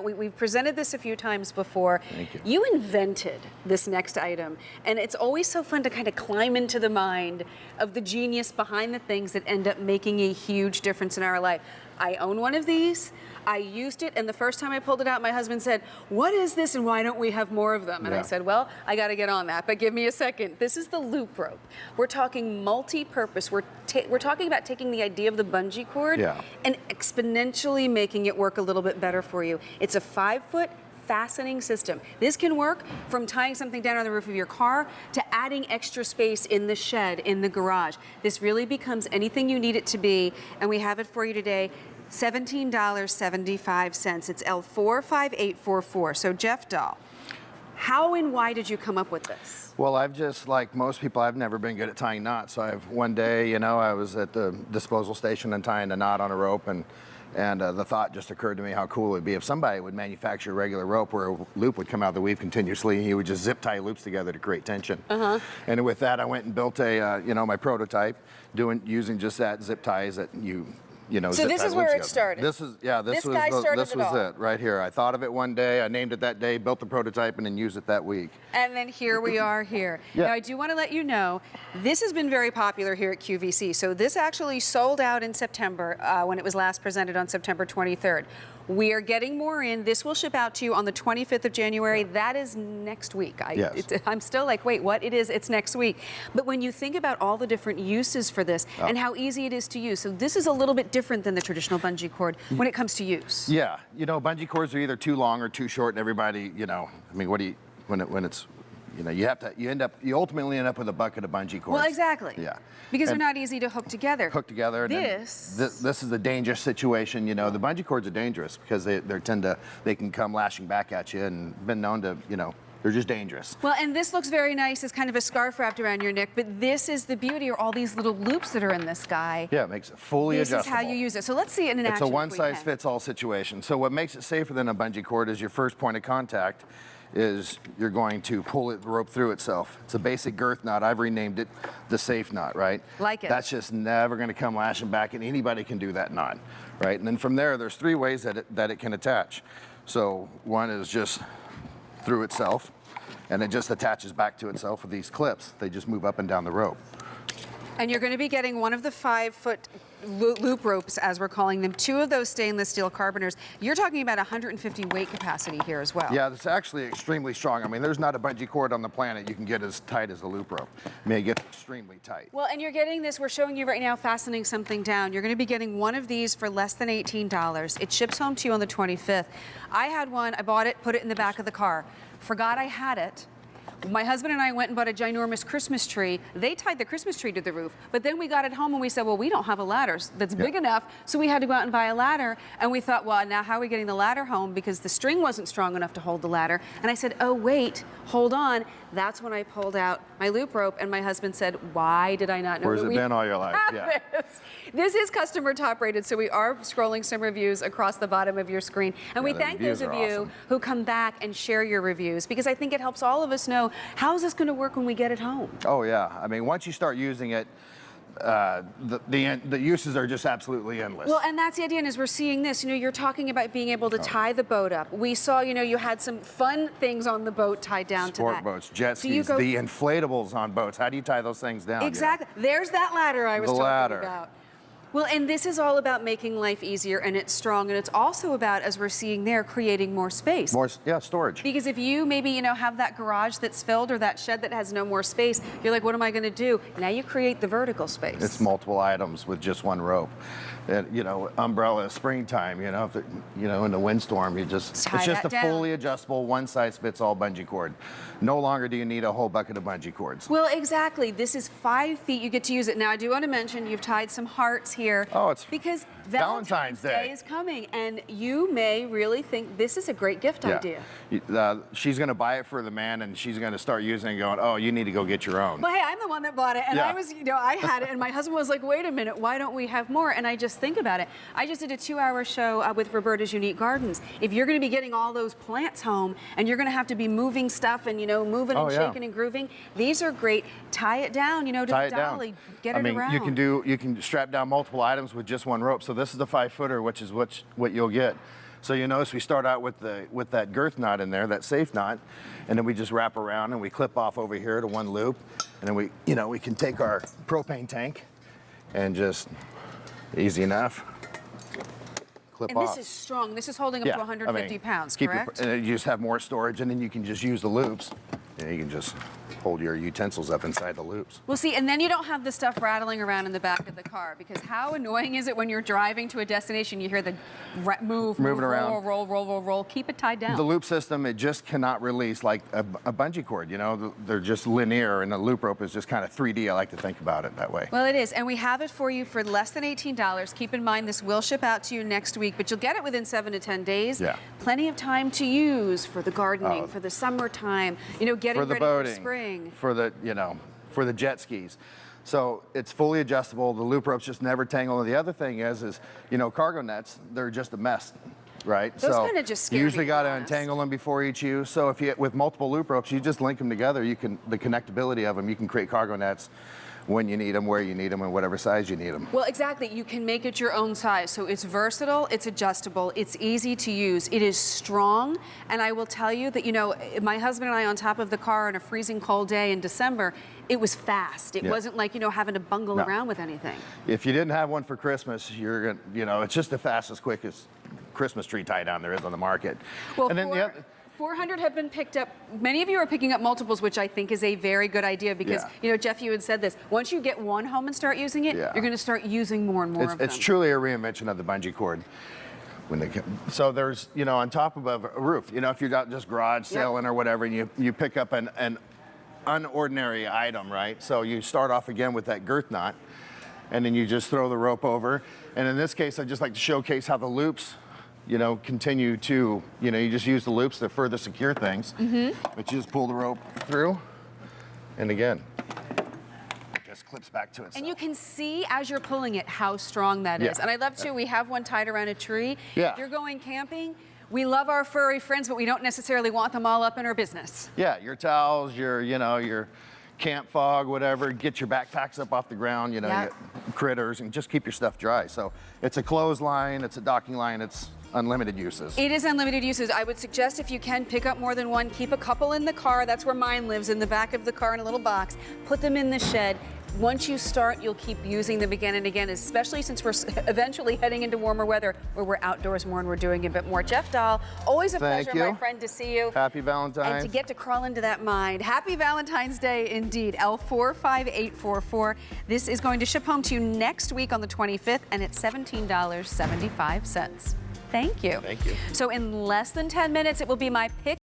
we've presented this a few times before. Thank you. You invented this next item, and it's always so fun to kind of climb into the mind of the genius behind the things that end up making a huge difference in our life. I own one of these. I used it, and the first time I pulled it out, my husband said, "What is this, and why don't we have more of them?" And I said, "Well, I got to get on that, but give me a second." This is the LoopRope. We're talking multi-purpose. We're talking about taking the idea of the bungee cord and exponentially making it work a little bit better for you. It's a 5-foot fastening system. This can work from tying something down on the roof of your car to adding extra space in the shed, in the garage. This really becomes anything you need it to be, and we have it for you today. $17.75. It's L45844. So Jeff Dahl, how and why did you come up with this? Well, I've just, like most people, I've never been good at tying knots. So one day, you know, I was at the disposal station and tying a knot on a rope, and the thought just occurred to me how cool it would be if somebody would manufacture a regular rope where a loop would come out of the weave continuously, and he would just zip tie loops together to create tension. And with that, I went and built a, my prototype, using just that zip ties that So this is where it started. This was it right here. I thought of it one day, I named it that day, built the prototype, and then used it that week. And then here we are here. Now I do want to let you know, this has been very popular here at QVC. So this actually sold out in September when it was last presented on September 23rd. We are getting more in. This will ship out to you on the 25th of January. That is next week. I'm still like, wait, what? It's next week. But when you think about all the different uses for this and how easy it is to use, so this is a little bit different than the traditional bungee cord when it comes to use. Yeah, bungee cords are either too long or too short, and everybody, I mean, what do you, when it's, you ultimately end up with a bucket of bungee cords. Well, exactly. Yeah. Because they're not easy to hook together. This is a dangerous situation. The bungee cords are dangerous because they can come lashing back at you, and been known to, they're just dangerous. Well, and this looks very nice as kind of a scarf wrapped around your neck, but this is the beauty, or all these little loops that are in this guy. Yeah, it makes it fully adjustable. This is how you use it. So let's see it in action. It's a one-size-fits-all situation. So what makes it safer than a bungee cord is your first point of contact is you're going to pull the rope through itself. It's a basic girth knot. I've renamed it the safe knot, right? Like it. That's just never going to come lashing back, and anybody can do that knot, right? And then from there's 3 ways that it can attach. So one is just through itself, and it just attaches back to itself with these clips. They just move up and down the rope. And you're going to be getting one of the 5-foot loop ropes, as we're calling them, 2 of those stainless steel carpenters. You're talking about 150 weight capacity here as well. Yeah, it's actually extremely strong. I mean, there's not a bungee cord on the planet you can get as tight as the loop rope. I mean, it gets extremely tight. Well, and you're getting this, we're showing you right now, fastening something down. You're going to be getting one of these for less than $18. It ships home to you on the 25th. I had one, I bought it, put it in the back of the car. Forgot I had it. My husband and I went and bought a ginormous Christmas tree. They tied the Christmas tree to the roof, but then we got it home and we said, well, we don't have a ladder that's big enough, so we had to go out and buy a ladder. And we thought, well, now how are we getting the ladder home, because the string wasn't strong enough to hold the ladder. And I said, oh, wait, hold on. That's when I pulled out my loop rope, and my husband said, why did I not know? Where's it been all your life? Yeah. This is customer top rated, so we are scrolling some reviews across the bottom of your screen. And we thank those of you who come back and share your reviews, because I think it helps all of us know, how is this going to work when we get it home? Oh, yeah. I mean, once you start using it, the uses are just absolutely endless. Well, and that's the idea, and as we're seeing this, you're talking about being able to tie the boat up. We saw, you had some fun things on the boat tied down to that. Sport boats, jet skis, the inflatables on boats. How do you tie those things down? Exactly. There's that ladder I was talking about. Well, and this is all about making life easier, and it's strong, and it's also about, as we're seeing there, creating more space. Storage. Because if you maybe, have that garage that's filled, or that shed that has no more space, you're like, what am I going to do? Now you create the vertical space. It's multiple items with just one rope. And, umbrella, springtime, in the windstorm, it's just a fully adjustable, one-size-fits-all bungee cord. No longer do you need a whole bucket of bungee cords. Well, exactly. This is 5 feet. You get to use it. Now, I do want to mention you've tied some hearts here. Oh, it's because Valentine's Day is coming, and you may really think this is a great gift idea. She's going to buy it for the man, and she's going to start using it and going, oh, you need to go get your own. Well, hey, I'm the one that bought it, and I was, I had it, and my husband was like, wait a minute, why don't we have more? And I just think about it. I just did a 2-hour show with Roberta's Unique Gardens. If you're going to be getting all those plants home, and you're going to have to be moving stuff and, moving and shaking and grooving, these are great. Tie it down, to the dolly, get it around. You can strap down multiple items with just one rope. So this is the 5-footer, which is what you'll get. So you notice we start out with that girth knot in there, that safe knot, and then we just wrap around and we clip off over here to one loop, and then we can take our propane tank and just easy enough clip And off. this is strong. This is holding up to 150 pounds, correct? And you just have more storage, and then you can just use the loops. You can just hold your utensils up inside the loops. Well, see, and then you don't have the stuff rattling around in the back of the car, because how annoying is it when you're driving to a destination, you hear the moving around. roll, keep it tied down. The loop system, it just cannot release like a bungee cord, you know, they're just linear, and the loop rope is just kind of 3D. I like to think about it that way. Well, it is, and we have it for you for less than $18. Keep in mind, this will ship out to you next week, but you'll get it within 7 to 10 days. Yeah. Plenty of time to use for the gardening, for the summertime, you know, getting For the ready boating, for spring. for the, for the jet skis. So it's fully adjustable. The loop ropes just never tangle. And the other thing is, cargo nets, they're just a mess, right? Those so kinda just scare you me, usually to got be to honest. untangle them before each use. So if you, with multiple loop ropes, you just link them together. The connectability of them, you can create cargo nets when you need them, where you need them, and whatever size you need them. Well, exactly. You can make it your own size. So it's versatile, it's adjustable, it's easy to use, it is strong. And I will tell you that, my husband and I on top of the car on a freezing cold day in December, it was fast. It wasn't like, having to bungle around with anything. If you didn't have one for Christmas, you're gonna, it's just the fastest, quickest Christmas tree tie down there is on the market. Well, and then the other, 400 have been picked up. Many of you are picking up multiples, which I think is a very good idea because, Jeff, you had said this. Once you get one home and start using it, you're going to start using more and more of them. It's truly a reinvention of the bungee cord. So there's, on top of a roof, if you're not just garage sailing or whatever, and you pick up an unordinary item, right? So you start off again with that girth knot, and then you just throw the rope over. And in this case, I just like to showcase how the loops continue to, you just use the loops to further secure things. But you just pull the rope through, and again, it just clips back to itself. And you can see as you're pulling it how strong that is. And I love too, we have one tied around a tree. Yeah. If you're going camping, we love our furry friends, but we don't necessarily want them all up in our business. Yeah, your towels, your camp fog, whatever, get your backpacks up off the ground, your critters, and just keep your stuff dry. So it's a clothesline, it's a docking line, it's unlimited uses. It is unlimited uses. I would suggest if you can pick up more than one, keep a couple in the car. That's where mine lives, in the back of the car in a little box. Put them in the shed. Once you start, you'll keep using them again and again, especially since we're eventually heading into warmer weather where we're outdoors more and we're doing a bit more. Jeff Dahl, always a pleasure, my friend, to see you. Happy Valentine's. And to get to crawl into that mind. Happy Valentine's Day indeed. L45844. This is going to ship home to you next week on the 25th, and it's $17.75. Thank you. Thank you. So in less than 10 minutes, it will be my pick